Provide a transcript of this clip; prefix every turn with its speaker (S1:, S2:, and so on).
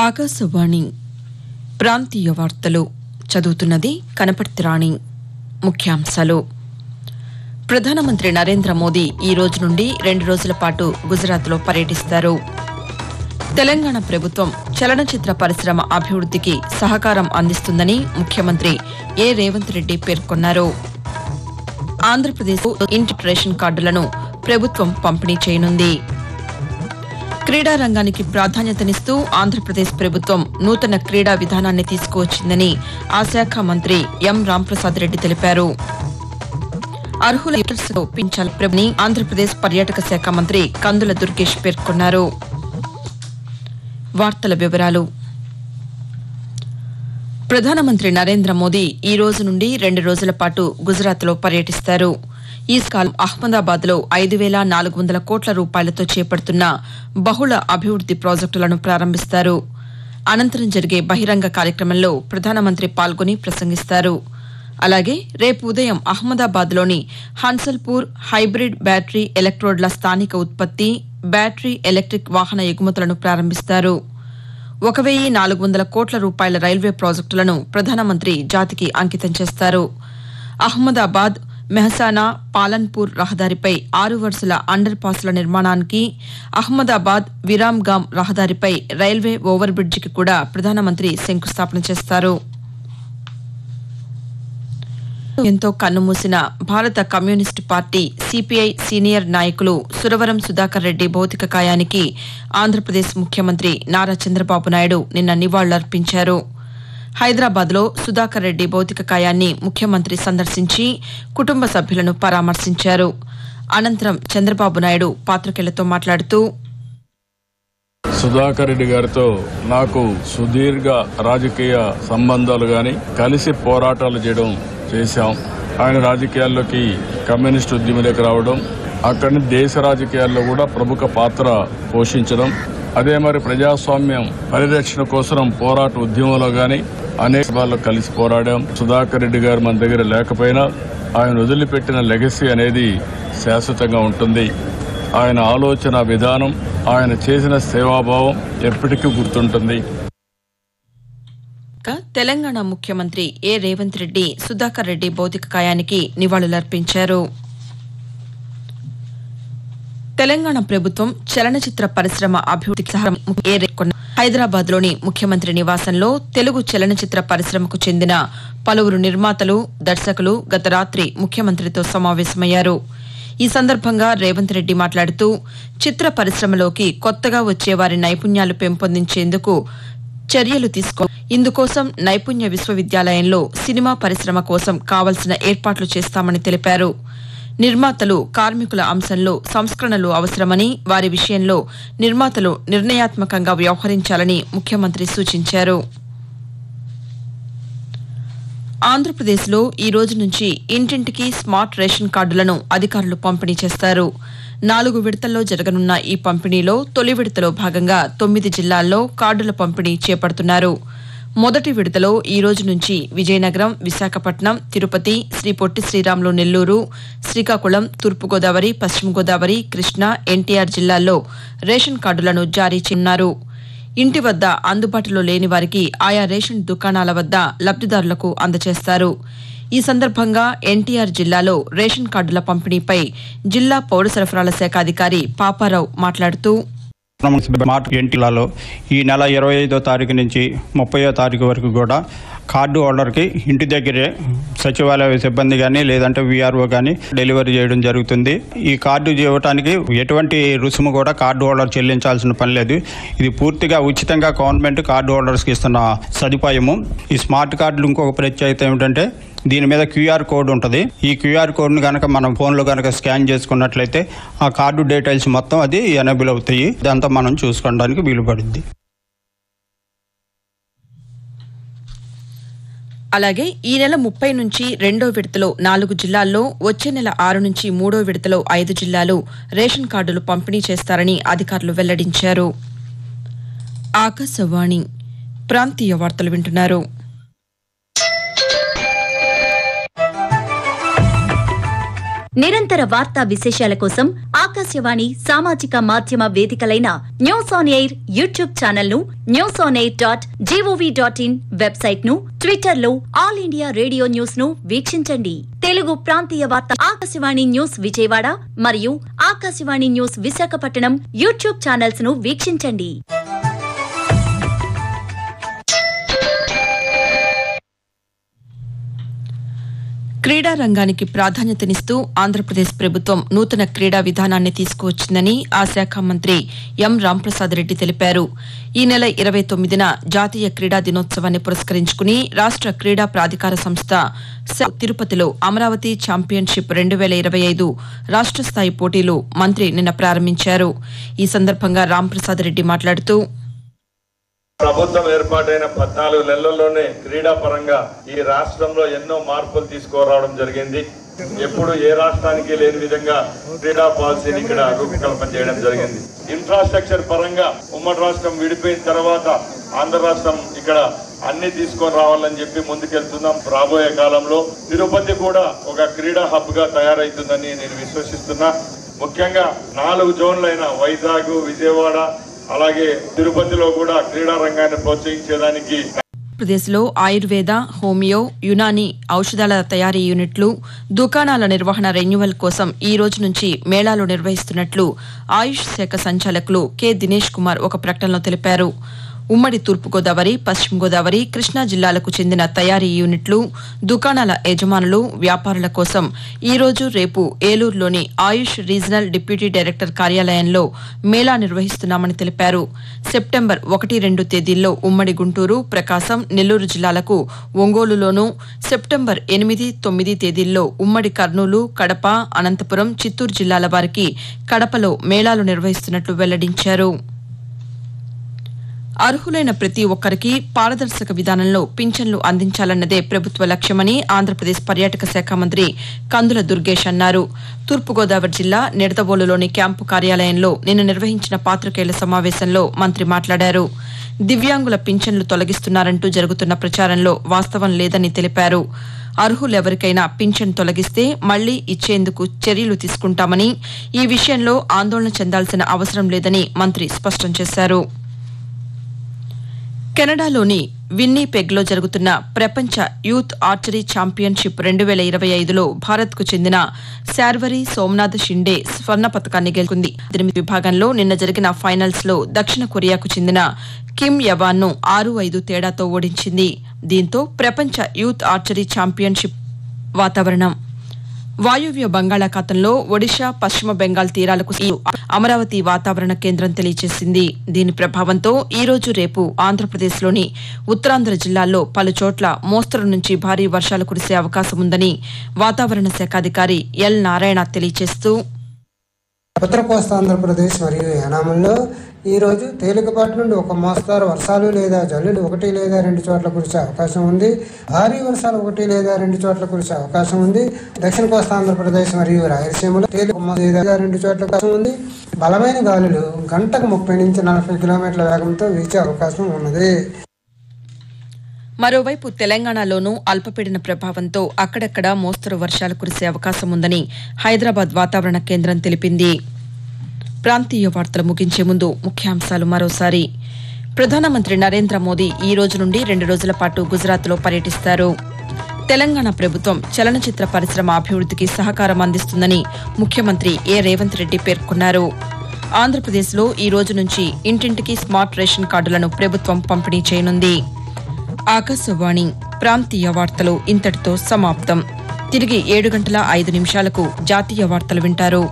S1: ఆకాశవాణి ప్రాంతీయ వార్తలు చదువుతున్నది కనపర్తి రాణి. ముఖ్యాంశాలు. ప్రధానమంత్రి నరేంద్ర మోదీ ఈ రోజు నుండి 2 రోజుల పాటు గుజరాత్లో పర్యటిస్తారు. తెలంగాణ ప్రభుత్వం చలనచిత్ర పరిశ్రమ అభివృద్ధికి సహకారం అందిస్తుందని ముఖ్యమంత్రి ఏ రేవంత్ రెడ్డి పేర్కొన్నారు. ఆంధ్రప్రదేశ్ ఇంటి రేషన్ కార్డులను ప్రభుత్వం పంపిణీ చేయనుంది. క్రీడా రంగానికి ప్రాధాన్యతనిస్తూ ఆంధ్రప్రదేశ్ ప్రభుత్వం నూతన క్రీడా విధానాన్ని తీసుకువచ్చిందని ఆ శాఖ మంత్రి ఎం రాంప్రసాద్ రెడ్డి తెలిపారు. అర్హుల పింఛన్లను ఆంధ్రప్రదేశ్ పర్యాటక శాఖ మంత్రి కందుల దుర్గేష్ పేర్కొన్నారు. వార్తల వివరాలు. ప్రధానమంత్రి నరేంద్ర మోదీ ఈ రోజు నుండి 2 రోజుల పాటు గుజరాత్లో పర్యటిస్తారు. ఈ కాలం అహ్మదాబాద్లో 5,400 కోట్ల రూపాయలతో చేపడుతున్న బహుళ అభివృద్ది ప్రాజెక్టులను ప్రారంభిస్తారు. అనంతరం జరిగే బహిరంగ కార్యక్రమంలో ప్రధానమంత్రి పాల్గొని ప్రసంగిస్తారు. అలాగే రేపు ఉదయం అహ్మదాబాద్లోని హన్సల్పూర్ హైబ్రిడ్ బ్యాటరీ ఎలక్ట్రోడ్ల స్థానిక ఉత్పత్తి, బ్యాటరీ ఎలక్ట్రిక్ వాహన ఎగుమతులను ప్రారంభిస్తారు. 1,400 కోట్ల రూపాయల రైల్వే ప్రాజెక్టులను ప్రధానమంత్రి జాతికి అంకితం చేస్తారు. అహ్మదాబాద్ మెహసానా పాలన్పూర్ రహదారిపై 6 వరుసల అండర్ పాస్ల నిర్మాణానికి, అహ్మదాబాద్ విరామ్గామ్ రహదారిపై రైల్వే ఓవర్ బ్రిడ్జికి కూడా ప్రధానమంత్రి శంకుస్థాపన చేస్తారు. ఎంతో కన్నుమూసిన భారత కమ్యూనిస్టు పార్టీ సిపిఐ సీనియర్ నాయకులు సురవరం సుధాకర్ రెడ్డి భౌతిక కాయానికి ఆంధ్రప్రదేశ్ ముఖ్యమంత్రి నారా చంద్రబాబు నాయుడు నిన్న నివాళులర్పించారు. హైదరాబాద్లో సుధాకర్ రెడ్డి భౌతిక కాయాన్ని ముఖ్యమంత్రి సందర్శించి కుటుంబ సభ్యులను పరామర్శించారు. అనంతరం చంద్రబాబు నాయుడు పాత్రికేయులతో మాట్లాడుతూ,
S2: సుధాకర్ రెడ్డి గారితో నాకు సుదీర్ఘ రాజకీయ సంబంధాలు గాని కలిసి పోరాటాలు చేశాం. ఆయన రాజకీయాల్లోకి కమ్యూనిస్టు ఉద్యమంలోకి రావడం, అక్కడి దేశ రాజకీయాల్లో కూడా ప్రముఖ పాత్ర పోషించడం, అదే మరి ప్రజాస్వామ్యం పరిరక్షణ కోసం పోరాట ఉద్యమంలో గాని అనేక వాళ్ళు కలిసి పోరాడాం. సుధాకర్ రెడ్డి గారు మన దగ్గర లేకపోయినా ఆయన వదిలిపెట్టిన లెగసీ అనేది శాశ్వతంగా ఉంటుంది. ఆయన ఆలోచన విధానం, ఆయన చేసిన సేవాభావం ఎప్పటికీ గుర్తుంటుంది.
S1: తెలంగాణ ముఖ్యమంత్రి ఏ రేవంత్ రెడ్డి సుధాకర్ రెడ్డి భౌతిక కాయానికి నివాళులర్పించారు. తెలంగాణ ప్రభుత్వం చలనచిత్ర పరిశ్రమ అభివృద్ధికి హైదరాబాద్లోని ముఖ్యమంత్రి నివాసంలో తెలుగు చలనచిత్ర పరిశ్రమకు చెందిన పలువురు నిర్మాతలు, దర్శకులు గత రాత్రి ముఖ్యమంత్రితో సమావేశమయ్యారు. ఈ సందర్భంగా రేవంత్ రెడ్డి మాట్లాడుతూ, చిత్ర పరిశ్రమలోకి కొత్తగా వచ్చే వారి నైపుణ్యాలు పెంపొందించేందుకు చర్యలు ఇందుకోసం నైపుణ్య విశ్వవిద్యాలయంలో సినిమా పరిశ్రమ కోసం కావలసిన ఏర్పాట్లు చేస్తామని తెలిపారు. నిర్మాతలు, కార్మికుల అంశంలో సంస్కరణలు అవసరమని, వారి విషయంలో నిర్మాతలు నిర్ణయాత్మకంగా వ్యవహరించాలని ముఖ్యమంత్రి సూచించారు. ఆంధ్రప్రదేశ్లో ఈ రోజు నుంచి ఇంటింటికి స్మార్ట్ రేషన్ కార్డులను అధికారులు పంపిణీ చేస్తారు. 4 విడతల్లో జరగనున్న ఈ పంపిణీలో తొలి విడతలో భాగంగా 9 జిల్లాల్లో కార్డుల పంపిణీ చేపడుతున్నారు. మొదటి విడతలో ఈ రోజు నుంచి విజయనగరం, విశాఖపట్నం, తిరుపతి, శ్రీ పొట్టి శ్రీరాములు నెల్లూరు, శ్రీకాకుళం, తూర్పుగోదావరి, పశ్చిమ గోదావరి, కృష్ణా, ఎన్టీఆర్ జిల్లాల్లో రేషన్ కార్డులను జారీ చేయనున్నారు. ఇంటి వద్ద అందుబాటులో లేని వారికి ఆయా రేషన్ దుకాణాల వద్ద లబ్దిదారులకు అందజేస్తారు. ఈ సందర్భంగా ఎన్టీఆర్ జిల్లాలో రేషన్ కార్డుల పంపిణీపై జిల్లా పౌర సరఫరాల శాఖ అధికారి పాపారావు మాట్లాడుతూ,
S3: ఎన్టీఆర్లో ఈ నెల 25వ తారీఖు నుంచి 30వ తారీఖు వరకు కూడా కార్డు హోల్డర్కి ఇంటి దగ్గరే సచివాలయ సిబ్బంది కానీ లేదంటే వీఆర్ఓ కానీ డెలివరీ చేయడం జరుగుతుంది. ఈ కార్డు ఇవ్వడానికి ఎటువంటి రుసుము కూడా కార్డు హోల్డర్ చెల్లించాల్సిన పని లేదు. ఇది పూర్తిగా ఉచితంగా గవర్నమెంట్ కార్డు హోల్డర్స్కి ఇస్తున్న సదుపాయము. ఈ స్మార్ట్ కార్డులు ఇంకొక ప్రత్యేకత ఏమిటంటే దీని మీద క్యూఆర్ కోడ్ ఉంటుంది. ఈ క్యూఆర్ కోడ్ను కనుక మనం ఫోన్లో కనుక స్కాన్ చేసుకున్నట్లయితే ఆ కార్డు డీటెయిల్స్ మొత్తం అది ఎనేబుల్ అవుతాయి. ఇదంతా మనం చూసుకోవడానికి వీలు పడుద్ది.
S1: అలాగే ఈ నెల 30 నుంచి 2వ విడతలో 4 జిల్లాల్లో, వచ్చే నెల 6 నుంచి 3వ విడతలో 5 జిల్లాలు రేషన్ కార్డులు పంపిణీ చేస్తారని అధికారులు వెల్లడించారు. ఆకాశవాణి ప్రాంతీయ వార్తలు వింటున్నారు.
S4: నిరంతర వార్తా విశేషాల కోసం ఆకాశవాణి సామాజిక మాధ్యమ వేదికలైన news on air YouTube channel ను, newsonair.gov.in వెబ్సైట్ ను, ట్విట్టర్ లో ఆల్ ఇండియా రేడియో న్యూస్ ను వీక్షించండి. తెలుగు ప్రాంతీయ వార్త ఆకాశవాణి న్యూస్ విజయవాడ మరియు Akashvani news Visakhapatnam YouTube channels ను వీక్షించండి.
S1: క్రీడా రంగానికి ప్రాధాన్యతనిస్తూ ఆంధ్రప్రదేశ్ ప్రభుత్వం నూతన క్రీడా విధానాన్ని తీసుకువచ్చిందని ఆ శాఖ మంత్రి ఎం రాంప్రసాద్ రెడ్డి తెలిపారు. ఈ నెల 29న జాతీయ క్రీడా దినోత్సవాన్ని పురస్కరించుకుని రాష్ట క్రీడా ప్రాధికార సంస్థ తిరుపతిలో అమరావతి ఛాంపియన్షిప్ 2025 రాష్ట స్థాయి పోటీలు మంత్రి నిన్న ప్రారంభించారు. ఈ సందర్భంగా రాంప్రసాద్ రెడ్డి మాట్లాడుతూ
S5: ప్రభుత్వం ఏర్పాటైన 14 నెలల్లోనే క్రీడా పరంగా ఈ రాష్ట్రంలో ఎన్నో మార్పులు తీసుకురావడం జరిగింది. ఎప్పుడు ఏ రాష్ట్రానికి లేని విధంగా క్రీడా పాలసీని ఇక్కడ రూపకల్పన చేయడం జరిగింది. ఇన్ఫ్రాస్ట్రక్చర్ పరంగా ఉమ్మడి రాష్ట్రం విడిపోయిన తర్వాత ఆంధ్ర రాష్ట్రం ఇక్కడ అన్ని తీసుకొని రావాలని చెప్పి ముందుకెళ్తున్నాం. రాబోయే కాలంలో తిరుపతి కూడా ఒక క్రీడా హబ్ గా తయారైతుందని నేను విశ్వసిస్తున్నా. ముఖ్యంగా 4 జోన్లైన వైజాగ్, విజయవాడ, అలాగే తిరుపతిలో కూడా క్రీడా రంగాన్ని ప్రోత్సహించేదానికి
S1: ఆంధ్రప్రదేశ్లో ఆయుర్వేద, హోమియో, యునాని ఔషధాల తయారీ యూనిట్లు, దుకాణాల నిర్వహణ రెన్యువల్ కోసం ఈ రోజు నుంచి మేళాలు నిర్వహిస్తున్నట్లు ఆయుష్ శాఖ సంచాలకులు కె దినేష్ కుమార్ ఒక ప్రకటనలో తెలిపారు. ఉమ్మడి తూర్పుగోదావరి, పశ్చిమ గోదావరి, కృష్ణా జిల్లాలకు చెందిన తయారీ యూనిట్లు, దుకాణాల యజమానులు, వ్యాపారుల కోసం ఈ రోజు, రేపు ఏలూరులోని ఆయుష్ రీజనల్ డిప్యూటీ డైరెక్టర్ కార్యాలయంలో మేళా నిర్వహిస్తున్నామని తెలిపారు. సెప్టెంబర్ 1-2 తేదీల్లో ఉమ్మడి గుంటూరు, ప్రకాశం, నెల్లూరు జిల్లాలకు ఒంగోలులోనూ, సెప్టెంబర్ 8-9 తేదీల్లో ఉమ్మడి కర్నూలు, కడప, అనంతపురం, చిత్తూరు జిల్లాల వారికి కడపలో మేళాలు నిర్వహిస్తున్నట్లు వెల్లడించారు. అర్హులైన ప్రతి ఒక్కరికి పారదర్శక విధానంలో పింఛన్లు అందించాలన్నదే ప్రభుత్వ లక్ష్యమని ఆంధ్రప్రదేశ్ పర్యాటక శాఖ మంత్రి కందుల దుర్గేష్ అన్నారు. తూర్పుగోదావరి జిల్లా నిడదవోలులోని క్యాంపు కార్యాలయంలో నిన్న నిర్వహించిన పాతికేయుల సమావేశంలో మంత్రి మాట్లాడారు. దివ్యాంగుల పింఛన్లు తొలగిస్తున్నారంటూ జరుగుతున్న ప్రచారంలో వాస్తవం లేదని తెలిపారు. అర్హులెవరికైనా పింఛన్ తొలగిస్తే మళ్లీ ఇచ్చేందుకు చర్యలు తీసుకుంటామని, ఈ విషయంలో ఆందోళన చెందాల్సిన అవసరం లేదని మంత్రి స్పష్టం చేశారు. కెనడాలోని విన్నీపెగ్లో జరుగుతున్న ప్రపంచ యూత్ ఆర్చరీ ఛాంపియన్షిప్ 2025లో భారత్కు చెందిన శార్వరి సోమనాథ్ షిండే స్వర్ణ పతకాన్ని గెలుచుకుంది. 8 విభాగంలో నిన్న జరిగిన ఫైనల్స్లో దక్షిణ కొరియాకు చెందిన కిమ్ యవాన్ను 6-5 తేడాతో ఓడించింది. దీంతో ప్రపంచ యూత్ ఆర్చరీ ఛాంపియన్షిప్ వాతావరణం. వాయువ్య బంగాళాఖాతంలో ఒడిషా, పశ్చిమ బెంగాల్ తీరాలకు అమరావతి వాతావరణ కేంద్రం తెలియజేసింది. దీని ప్రభావంతో ఈ రోజు, రేపు ఆంధ్రప్రదేశ్లోని ఉత్తరాంధ్ర జిల్లాల్లో పలుచోట్ల మోస్తరు నుంచి భారీ వర్షాలు కురిసే అవకాశం ఉందని వాతావరణ శాఖ అధికారి ఎల్ నారాయణ తెలియజేస్తూ
S6: ఉత్తర కోస్తా ఆంధ్రప్రదేశ్ మరియు యానాంలో ఈ రోజు తేలికపాటి నుండి ఒక మోస్తారు వర్షాలు లేదా జల్లులు 1 లేదా 2 చోట్ల కురిసే అవకాశం ఉంది. భారీ వర్షాలు 1 లేదా 2 చోట్ల కురిసే అవకాశం ఉంది. దక్షిణ కోస్తా ఆంధ్రప్రదేశ్ మరియు రాయలసీమలో తేలిక లేదా 2 చోట్ల అవకాశం ఉంది. బలమైన గాలులు గంటకు 30 నుంచి 40 కిలోమీటర్ల వేగంతో వీచే అవకాశం ఉన్నది.
S1: మరోవైపు తెలంగాణలోనూ అల్పపీడన ప్రభావంతో అక్కడక్కడ మోస్తరు వర్షాలు కురిసే అవకాశం ఉందని హైదరాబాద్ వాతావరణ కేంద్రం తెలిపింది. ప్రాంతీయ వార్తలు ముగించే ముందు ముఖ్యాంశాలు మరోసారి. ప్రధానమంత్రి నరేంద్ర మోదీ ఈ రోజు నుండి 2 రోజుల పాటు గుజరాత్లో పర్యటిస్తారు. తెలంగాణ ప్రభుత్వం చలనచిత్ర పరిశ్రమ అభివృద్ధికి సహకారం అందిస్తుందని ముఖ్యమంత్రి ఏ రేవంత్ రెడ్డి పేర్కొన్నారు. ఆంధ్రప్రదేశ్లో ఈ రోజు నుంచి ఇంటింటికి స్మార్ట్ రేషన్ కార్డులను ప్రభుత్వం పంపిణీ చేయనుంది. ఆకాశవాణి ప్రాంతీయ వార్తలు ఇంతటితో సమాప్తం. తిరిగి 7 గంటల 5 నిమిషాలకు జాతీయ వార్తలు వింటారు.